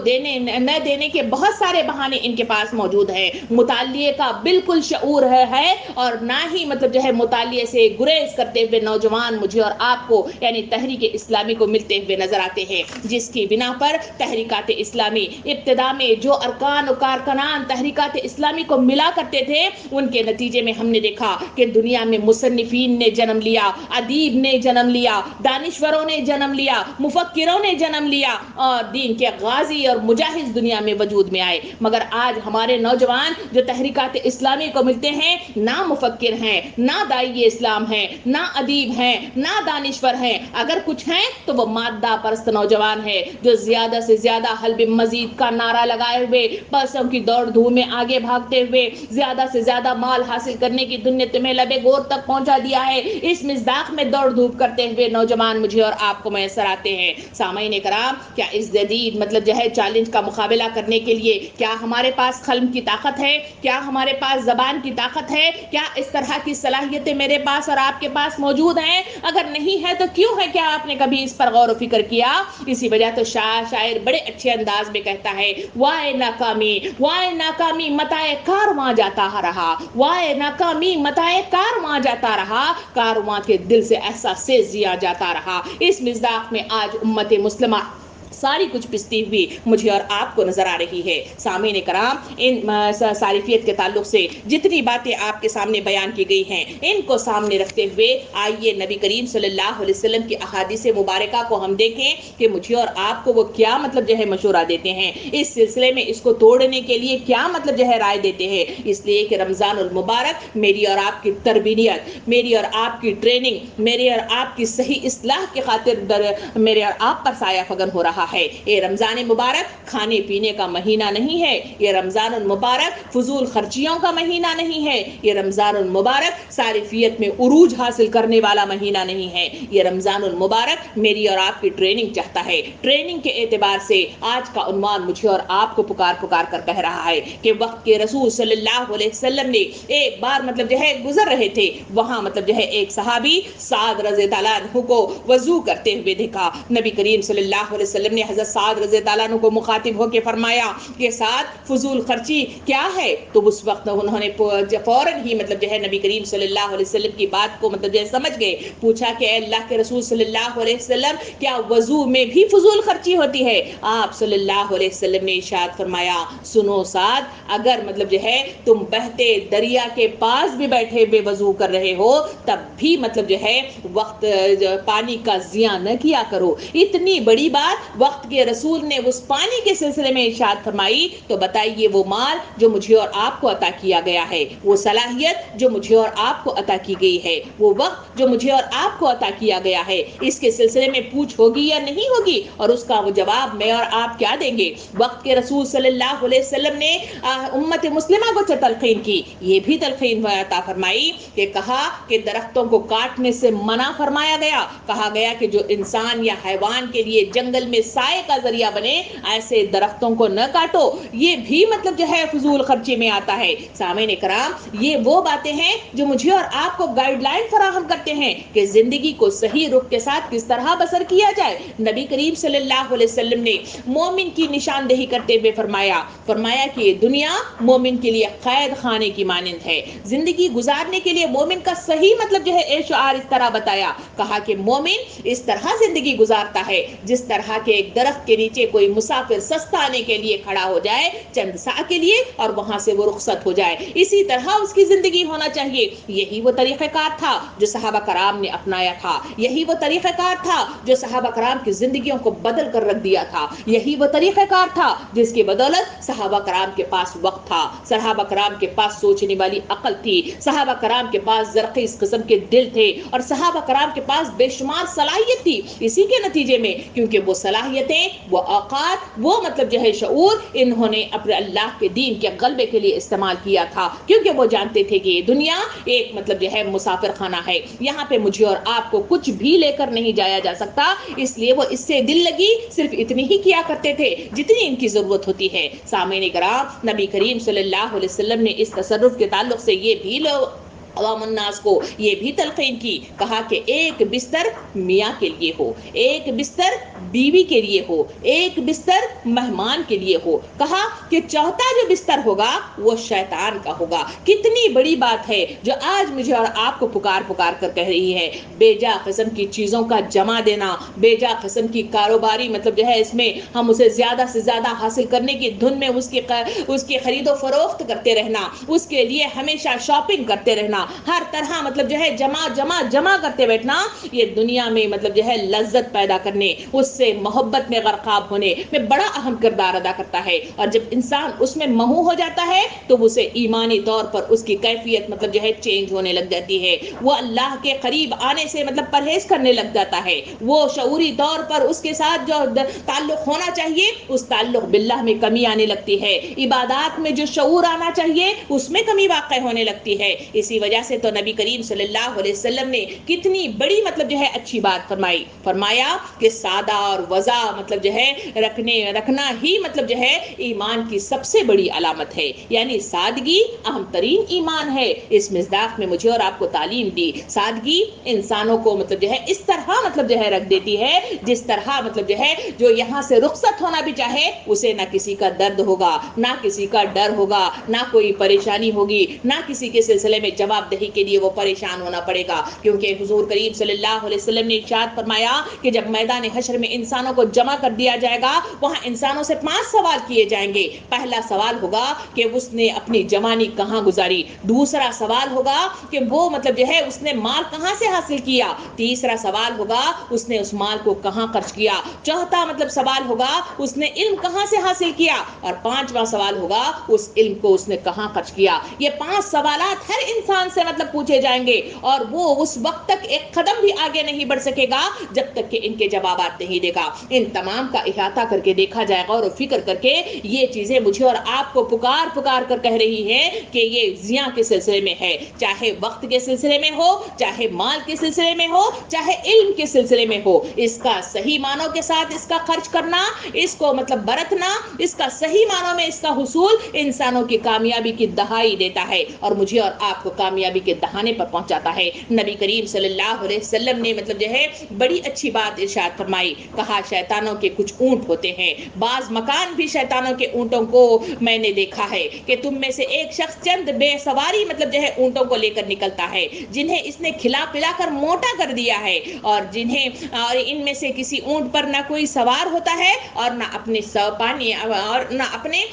نہ دینے کے بہت سارے بہانے ان کے پاس موجود ہیں. مطالعے کا بالکل شعور ہے اور نہ ہی مطلب جو ہے مطالعے سے گریز کرتے ہوئے نوجوان مجھے اور آپ کو یعنی تحریک اسلامی کو ملتے ہوئے نظر آتے ہیں, جس کی بنا پر تحریکات اسلامی ابتدا میں جو ارکان و کارکنان تحریکات اسلامی کو ملا کرتے تھے, ان کے نتیجے میں ہم نے دیکھا کہ دنیا میں مصنفین نے جنم لیا, ادیب نے جنم لیا, دانشوروں نے جنم لیا, مفکروں نے جنم لیا, اور دین کے غازی اور مجاہد دنیا میں وجود میں آئے. مگر آج ہمارے نوجوان جو تحریکات اسلامی کو ملتے ہیں, نہ مفکر ہیں, نہ داعی اسلام ہیں, نہ ادیب ہیں, نہ دانشور ہیں, اگر کچھ ہیں تو وہ مادہ پرست نوجوان ہے جو زیادہ سے زیادہ حلب مزید کا نعرہ لگائے ہوئے پیسوں کی دوڑ دھوپ میں آگے بھاگتے ہوئے زیادہ سے زیادہ مال حاصل کرنے کی دنیا تمہیں لبے گور تک پہنچا دیا ہے, اس مصداق میں دوڑ دھوپ کرتے ہوئے نوجوان مجھے اور آپ کو میسر آتے ہیں. سامعین کرام, کیا اس جدید مطلب جو ہے چیلنج کا مقابلہ کرنے کے لیے کیا ہمارے پاس قلم کی طاقت ہے, کیا ہمارے پاس زبان کی طاقت ہے, کیا اس طرح کی صلاحیتیں میرے پاس اور آپ کے پاس موجود ہیں؟ اگر نہیں ہے تو کیوں ہے, کیا آپ نے کبھی اس پر غور و فکر کیا؟ اسی وجہ تو شاعر بڑے اچھے انداز میں کہتا ہے, وائے ناکامی متائے کارواں جاتا رہا, وائے ناکامی متائے کارواں جاتا رہا, کارواں کے دل سے احساس سے زیا جاتا رہا. اس مصداق میں آج امت مسلمہ ساری کچھ پستی ہوئی مجھے اور آپ کو نظر آ رہی ہے. سامعین کرام, ان صارفیت کے تعلق سے جتنی باتیں آپ کے سامنے بیان کی گئی ہیں, ان کو سامنے رکھتے ہوئے آئیے نبی کریم صلی اللہ علیہ وسلم کی احادیث مبارکہ کو ہم دیکھیں کہ مجھے اور آپ کو وہ کیا مطلب جو ہے مشورہ دیتے ہیں, اس سلسلے میں اس کو توڑنے کے لیے کیا مطلب جو ہے رائے دیتے ہیں. اس لیے کہ رمضان المبارک میری اور آپ کی تربیت, میری اور آپ کی ٹریننگ, میری اور آپ کی صحیح اصلاح کی خاطر میرے اور آپ پر سایہ فگن ہو رہا ہے. یہ رمضان مبارک کھانے پینے کا مہینہ نہیں ہے. یہ رمضان المبارک فضول خرچیوں کا مہینہ نہیں ہے. یہ رمضان المبارک صارفیت میں عروج حاصل کرنے والا مہینہ نہیں ہے. یہ رمضان المبارک میری اور آپ کی ٹریننگ چاہتا ہے. ٹریننگ کے اعتبار سے آج کا عنوان مجھے اور آپ کو پکار پکار کر کہہ رہا ہے کہ وقت کے رسول صلی اللہ علیہ وسلم نے ایک بار مطلب جو ہے گزر رہے تھے, وہاں مطلب جو ہے ایک صحابی سعد رضی اللہ عنہ کو وضو کرتے ہوئے دیکھا. نبی کریم صلی اللہ علیہ وسلم نے حضرت سعد رضی اللہ عنہ کو مخاطب ہو کے فرمایا کہ سعد فضول خرچی کیا ہے؟ تو اس وقت انہوں نے فوراً ہی مطلب جو ہے نبی کریم صلی اللہ علیہ وسلم کی بات کو مطلب جو ہے سمجھ گئے. پوچھا کہ اے اللہ کے رسول صلی اللہ علیہ وسلم کیا وضو میں بھی فضول خرچی ہوتی ہے؟ آپ صلی اللہ علیہ وسلم نے ارشاد فرمایا سنو سعد, اگر مطلب جو ہے تم بہتے دریا کے پاس بھی بیٹھے بے وضو کر رہے ہو تب بھی مطلب جو ہے وقت پانی کا ضیاء نہ کیا کرو. اتنی بڑی بات وقت کے رسول نے اس پانی کے سلسلے میں ارشاد فرمائی تو بتائیے وہ مال جو مجھے اور آپ کو عطا کیا گیا ہے, وہ صلاحیت جو مجھے اور آپ کو عطا کی گئی ہے, وہ وقت جو مجھے اور آپ کو عطا کیا گیا ہے, اس کے سلسلے میں پوچھ ہوگی یا نہیں ہوگی؟ اور اس کا وہ جواب میں اور آپ کیا دیں گے؟ وقت کے رسول صلی اللہ علیہ وسلم نے امت مسلمہ کو تلقین کی, یہ بھی تلقین عطا فرمائی کہ کہا کہ درختوں کو کاٹنے سے منع فرمایا گیا. کہا گیا کہ جو انسان یا حیوان کے لیے جنگل میں سائے کا ذریعہ بنے ایسے درختوں کو نہ کاٹو. یہ بھی مطلب جو ہے فضول خرچی میں آتا ہے. سامعین کرام, یہ وہ باتیں ہیں جو مجھے اور آپ کو گائیڈ لائن فراہم کرتے ہیں کہ زندگی کو صحیح رخ کے ساتھ کس طرح بسر کیا جائے. نبی کریم صلی اللہ علیہ وسلم نے مومن کی نشاندہی کرتے ہوئے فرمایا کہ یہ دنیا مومن کے لیے قید خانے کی مانند ہے. زندگی گزارنے کے لیے مومن کا صحیح مطلب جو ہے شعار اس طرح بتایا. کہا کہ مومن اس طرح زندگی گزارتا ہے جس طرح کے ایک درخت کے نیچے کوئی مسافر سستا آنے کے لیے کھڑا ہو جائے چند سا کے لیے اور وہاں سے وہ رخصت ہو جائے, اسی طرح اس کی زندگی ہونا چاہیے. یہی وہ طریقہ کار تھا جو صحابہ کرام نے اپنایا تھا. یہی وہ طریقہ کار تھا جو صحابہ کرام کی زندگیوں کو بدل کر رکھ دیا تھا. یہی وہ طریقہ کار تھا جس کی بدولت صحابہ کرام کے پاس وقت تھا, صحابہ کرام کے پاس سوچنے والی عقل تھی, صحابہ کرام کے پاس زرقی اس قسم کے دل تھے, اور صحابہ کرام کے پاس بے شمار صلاحیت تھی. اسی کے نتیجے میں کیونکہ وہ صلاحیتیں, وہ اوقات, وہ مطلب جو ہے شعور انہوں نے اپنے اللہ کے دین کے غلبے کے لیے استعمال کیا تھا, کیونکہ وہ جانتے تھے کہ یہ دنیا ایک مطلب جو ہے مسافر خانہ ہے. یہاں پہ مجھے اور آپ کو کچھ بھی لے کر نہیں جایا جا سکتا, اس لیے وہ اس سے دل لگی صرف اتنی ہی کیا کرتے تھے جتنی ان کی ضرورت ہوتی ہے. سامعین کرام, نبی کریم صلی اللہ علیہ وسلم نے اس تصرف کے تعلق سے یہ بھی عوام الناس کو یہ بھی تلقین کی. کہا کہ ایک بستر میاں کے لیے ہو, ایک بستر بیوی کے لیے ہو, ایک بستر مہمان کے لیے ہو. کہا کہ چوتھا جو بستر ہوگا وہ شیطان کا ہوگا. کتنی بڑی بات ہے جو آج مجھے اور آپ کو پکار پکار کر کہہ رہی ہے. بے جا قسم کی چیزوں کا جمع دینا, بے جا قسم کی کاروباری مطلب جو ہے اس میں ہم اسے زیادہ سے زیادہ حاصل کرنے کی دھن میں اس کی خرید و فروخت کرتے رہنا, اس کے لیے ہمیشہ شاپنگ کرتے رہنا, ہر طرح مطلب جو ہے جمع کرتے بیٹھنا, یہ دنیا میں مطلب جو ہے لذت پیدا کرنے, اس سے محبت میں غرقاب ہونے میں بڑا اہم کردار ادا کرتا ہے. اور جب انسان اس میں محو ہو جاتا ہے تو اسے ایمانی طور پر اس کی کیفیت مطلب جو ہے چینج ہونے لگ جاتی ہے. وہ اللہ کے قریب آنے سے مطلب پرہیز کرنے لگ جاتا ہے. وہ شعوری طور پر اس کے ساتھ جو تعلق ہونا چاہیے اس تعلق باللہ میں کمی آنے لگتی ہے. عبادات میں جو شعور آنا چاہیے اس میں کمی واقع ہونے لگتی ہے. اسی وجہ سے تو نبی کریم صلی اللہ علیہ وسلم نے کتنی بڑی مطلب جو ہے اچھی بات فرمایا کہ سادہ اور وضع مطلب جو ہے رکھنا ہی مطلب جو ہے ایمان کی سب سے بڑی علامت ہے. یعنی سادگی اہم ترین ایمان ہے. اس مصداق میں مجھے اور آپ کو تعلیم دی. سادگی انسانوں کو مطلب جو ہے اس طرح مطلب جو ہے رکھ دیتی ہے جس طرح مطلب جو ہے جو یہاں سے رخصت ہونا بھی چاہے اسے نہ کسی کا درد ہوگا, نہ کسی کا ڈر ہوگا, نہ کوئی پریشانی ہوگی, نہ کسی کے سلسلے میں جواب دہی کے لیے وہ پریشان ہونا پڑے گا. کیونکہ حضور کریم صلی اللہ علیہ وسلم نے ارشاد فرمایا کہ جب میدان حشر میں انسانوں کو جمع کر دیا جائے گا وہاں انسانوں سے 5 سوال کیے جائیں گے. پہلا سوال ہوگا کہ اس نے اپنی جوانی کہاں گزاری. دوسرا سوال ہوگا کہ وہ مطلب جو ہے اس نے مال کہاں سے حاصل کیا. تیسرا سوال ہوگا اس نے اس مال کو کہاں خرچ کیا. چوتھا مطلب سوال ہوگا اس نے علم کہاں سے حاصل کیا. اور 5واں سوال ہوگا اس علم کو اس نے کہاں خرچ کیا. یہ 5 سوالات ہر انسان سے مطلب پوچھے جائیں گے اور وہ اس وقت تک ایک قدم بھی آگے نہیں بڑھ سکے گا جب تک کہ ان کے جوابات نہیں دے گا. ان تمام کا احاطہ کر کے دیکھا جائے غور و فکر کر کے یہ چیزیں مجھے اور آپ کو پکار پکار کر کہہ رہی ہیں کہ یہ زیاں کے سلسلے میں ہے, چاہے وقت کے سلسلے میں ہو, چاہے مال کے سلسلے میں ہو, چاہے علم کے سلسلے میں ہو. اس کا صحیح معنوں کے ساتھ اس کا خرچ کرنا, اس کو مطلب برتنا, اس کا صحیح معنوں میں اس کا حصول انسانوں کی کامیابی کی دہائی دیتا ہے اور مجھے اور آپ کو کامیابی کے دہانے پر پہنچاتا ہے. نبی کریم صلی اللہ علیہ وسلم نے مطلب جو ہے بڑی اچھی بات ارشاد فرمائی. کہا شیطانوں کے کچھ اونٹ ہوتے ہیں, بعض مکان بھی شیطانوں کے اونٹوں کو میں نے دیکھا ہے کہ تم میں سے ایک شخص چند بے سواری مطلب جو ہے اونٹوں کو لے کر نکلتا ہے جنہیں اس نے کھلا پلا کر موٹا کر دیا ہے, اور ان میں سے کسی اونٹ پر نہ کوئی سوار ہوتا ہے اور نہ اپنے پانی اور نہ اپنے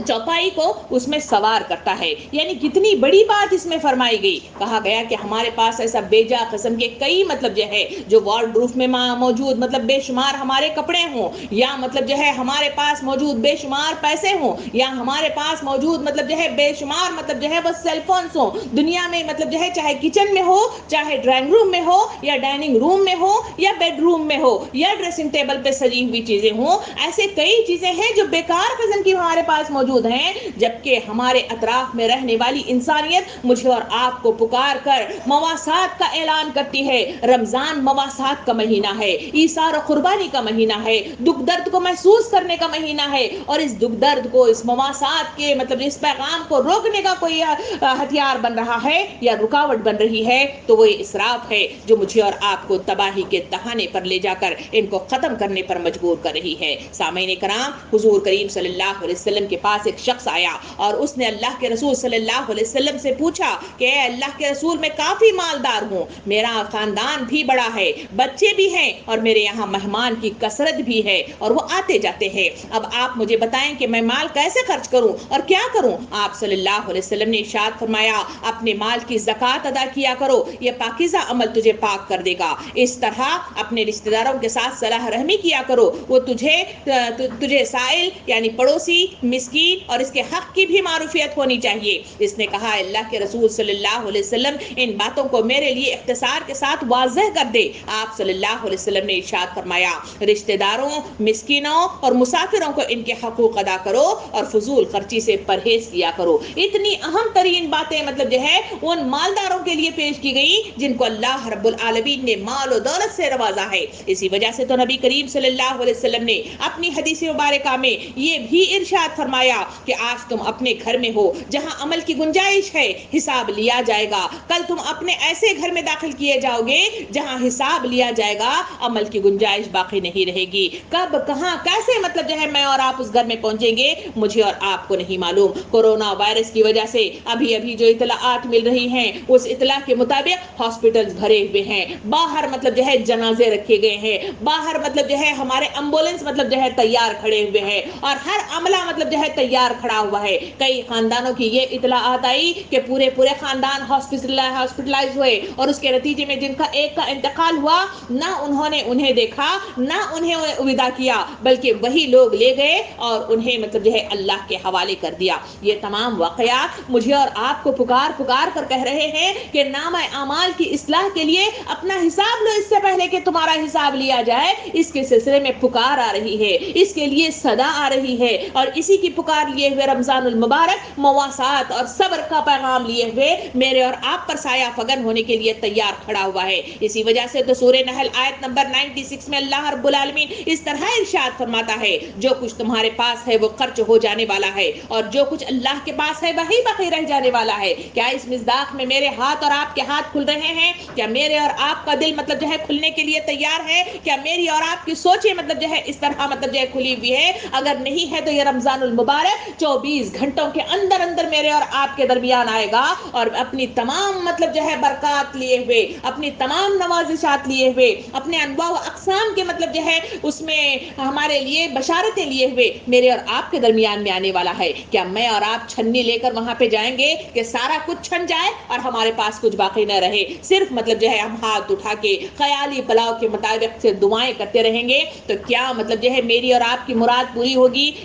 چوپائی کو اس میں سوار کرتا ہے. یعنی کتنی بڑی بات اس میں فرمائی گئی. کہا گیا کہ ہمارے پاس ایسا بے جا قسم کے کئی مطلب جو ہے جو وارڈروف میں موجود مطلب بے شمار ہمارے کپڑے ہوں, یا مطلب جو ہے ہمارے پاس موجود بے شمار پیسے ہوں, یا ہمارے پاس موجود مطلب جو ہے بے شمار مطلب جو ہے وہ سیل فونز ہوں دنیا میں, مطلب جو ہے چاہے کچن میں ہو, چاہے ڈرائنگ روم میں ہو, یا ڈائننگ روم میں ہو, یا بیڈ روم میں ہو, یا ڈریسنگ ٹیبل پہ سجی ہوئی چیزیں ہوں. ایسے کئی چیزیں ہیں جو بیکار قسم کی ہمارے پاس موجود ہیں, جبکہ ہمارے اطراف میں رہنے والی انسانیت مجھے اور آپ کو پکار کر مواسات کا اعلان کرتی ہے. رمضان مواسات کا مہینہ ہے, ایثار و قربانی کا مہینہ ہے, دکھ درد کو محسوس کرنے کا مہینہ ہے, اور اس دکھ درد کو, اس مواسات کے مطلب اس پیغام کو روکنے کا کوئی ہتھیار بن رہا ہے یا رکاوٹ بن رہی ہے تو وہ اسراف ہے جو مجھے اور آپ کو تباہی کے دہانے پر لے جا کر ان کو ختم کرنے پر مجبور کر رہی ہے. سامعین کرام, حضور کریم صلی اللہ علیہ وسلم کے پاس ایک شخص آیا اور اس نے اللہ کے رسول صلی اللہ علیہ وسلم سے پوچھا کہ اے اللہ کے رسول, میں کافی مالدار ہوں, میرا خاندان بھی بڑا ہے, بچے بھی ہیں, اور میرے یہاں مہمان کی کثرت بھی ہے اور وہ آتے جاتے ہیں. اب آپ مجھے بتائیں کہ میں مال کیسے خرچ کروں اور کیا کروں؟ آپ صلی اللہ علیہ وسلم نے ارشاد فرمایا, اپنے مال کی زکوٰۃ ادا کیا کرو, یہ پاکیزہ عمل تجھے پاک کر دے گا. اس طرح اپنے رشتہ داروں کے ساتھ صلح رحمی کیا کرو, وہ تجھے سائل یعنی پڑوسی, مسکین اور اس کے حق کی بھی معروفیت ہونی چاہیے. اس نے کہا اللہ کے رسول صلی اللہ علیہ وسلم ان باتوں کو میرے لیے اختصار کے ساتھ واضح کر دے. آپ صلی اللہ علیہ وسلم نے ارشاد فرمایا, رشتہ داروں, مسکینوں اور مسافروں کو ان کے حقوق ادا کرو اور فضول خرچی سے پرہیز کیا کرو. اتنی اہم ترین باتیں مطلب جو ہے ان مالداروں کے لیے پیش کی گئی جن کو اللہ رب العالمین نے مال و دولت سے نوازا ہے. اسی وجہ سے تو نبی کریم صلی اللہ علیہ وسلم نے اپنی حدیث مبارکہ میں یہ بھی ارشاد فرمایا کہ آج تم اپنے گھر میں ہو جہاں عمل کی گنجائش ہے, حساب لیا جائے گا. کل تم اپنے ایسے گھر میں داخل کیے جاؤ گے جہاں حساب لیا جائے گا, عمل کی گنجائش باقی نہیں رہے گی. کب, کہاں, کیسے مطلب جو ہے میں اور آپ اس گھر میں پہنچیں گے مجھے اور آپ کو نہیں معلوم. کورونا وائرس کی وجہ سے ابھی جو اطلاعات مل رہی ہیں اس اطلاع کے مطابق ہاسپٹلز بھرے ہوئے ہیں, باہر مطلب جو ہے جنازے رکھے گئے ہیں, باہر مطلب جو ہے ہمارے ایمبولینس مطلب جو ہے تیار کھڑے ہوئے ہیں, اور ہر عملہ مطلب جو ہے تیار کھڑا ہوا ہے. کئی خاندانوں کی یہ اطلاعات آئی کہ پورے خاندان ہاسپٹلائز ہوئے, اور اس کے نتیجے میں جن کا ایک کا انتقال ہوا, نہ انہوں نے انہیں دیکھا, نہ انہیں وداع کیا, بلکہ وہی لوگ لے گئے اور انہیں مطلب جو ہے اللہ کے حوالے کر دیا. یہ تمام واقعات مجھے اور آپ کو پکار کر کہہ رہے ہیں کہ نامہ اعمال کی اصلاح کے لیے اپنا حساب لو اس سے پہلے کہ تمہارا حساب لیا جائے. اس کے سلسلے میں پکار آ رہی ہے, اس کے لیے صدا آ رہی ہے, اور اسی کی پکار لیے ہوئے رمضان المبارک مواسات اور صبر کا پیغام لیے ہوئے میرے اور آپ پر سایہ فگن ہونے کے لیے تیار کھڑا ہوا ہے. اسی وجہ سے تو سورہ نحل آیت نمبر 96 میں اللہ رب العالمین اس طرح ارشاد فرماتا ہے, جو کچھ تمہارے پاس ہے وہ خرچ ہو جانے والا ہے, اور جو کچھ اللہ کے پاس ہے وہی باقی رہ جانے والا ہے. کیا اس مصداق میں میرے ہاتھ اور آپ کے ہاتھ کھل رہے ہیں؟ کیا میرے اور آپ کا دل مطلب جو ہے کھلنے کے لیے تیار ہے؟ کیا میری اور آپ کی سوچیں مطلب جو ہے اس طرح مطلب جو ہے کھلی ہوئی ہے؟ اگر نہیں ہے تو یہ رمضان المبارک 24 گھنٹوں کے اندر میرے اور آپ کے درمیان آئے گا, اور اپنی تمام مطلب جو ہے برکات لیے ہوئے, اپنی تمام نوازشات لیے ہوئے, اپنے انواع و اقسام کے مطلب جو ہے اس میں ہمارے لیے بشارتیں لیے ہوئے میرے اور آپ کے درمیان میں آنے والا ہے. کیا میں اور آپ چھنی لے کر وہاں پہ جائیں گے کہ سارا کچھ چھن جائے اور ہمارے پاس کچھ باقی نہ رہے, صرف مطلب جو ہے ہم ہاتھ اٹھا کے خیالی پلاؤ کے مطابق سے دعائیں کرتے رہیں گے؟ تو کیا مطلب جو ہے میری اور آپ کی مراد پوری ہوگی؟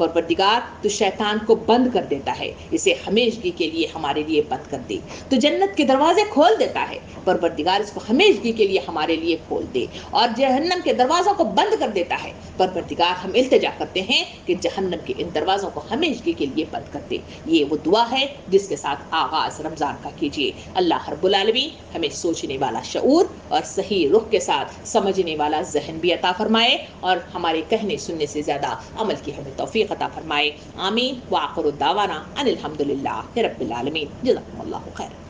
پروردگار تو شیطان کو بند کر دیتا ہے، اسے ہمیشگی کے لیے ہمارے لیے بند کر دے، تو جنت کے دروازے کھول دیتا ہے، پروردگار اس کو ہمیشگی کے لیے ہمارے لیے کھول دے، اور جہنم کے دروازوں کو بند کر دیتا ہے، پروردگار ہم التجا کرتے ہیں کہ جہنم کے ان دروازوں کو ہمیشگی کے لیے بند کر دے۔ یہ وہ دعا ہے جس کے ساتھ آغاز رمضان کا کیجیے۔ اللہ رب العالمین ہمیں سوچنے والا شعور اور صحیح رخ کے ساتھ سمجھنے والا ذہن بھی عطا فرمائے، اور ہمارے کہنے سننے سے زیادہ عمل کی ہمیں توفیق عطا فرمائے۔ آمین۔ وآخر دعوانا ان الحمد للہ رب العالمین۔ جزاکم اللہ خیر۔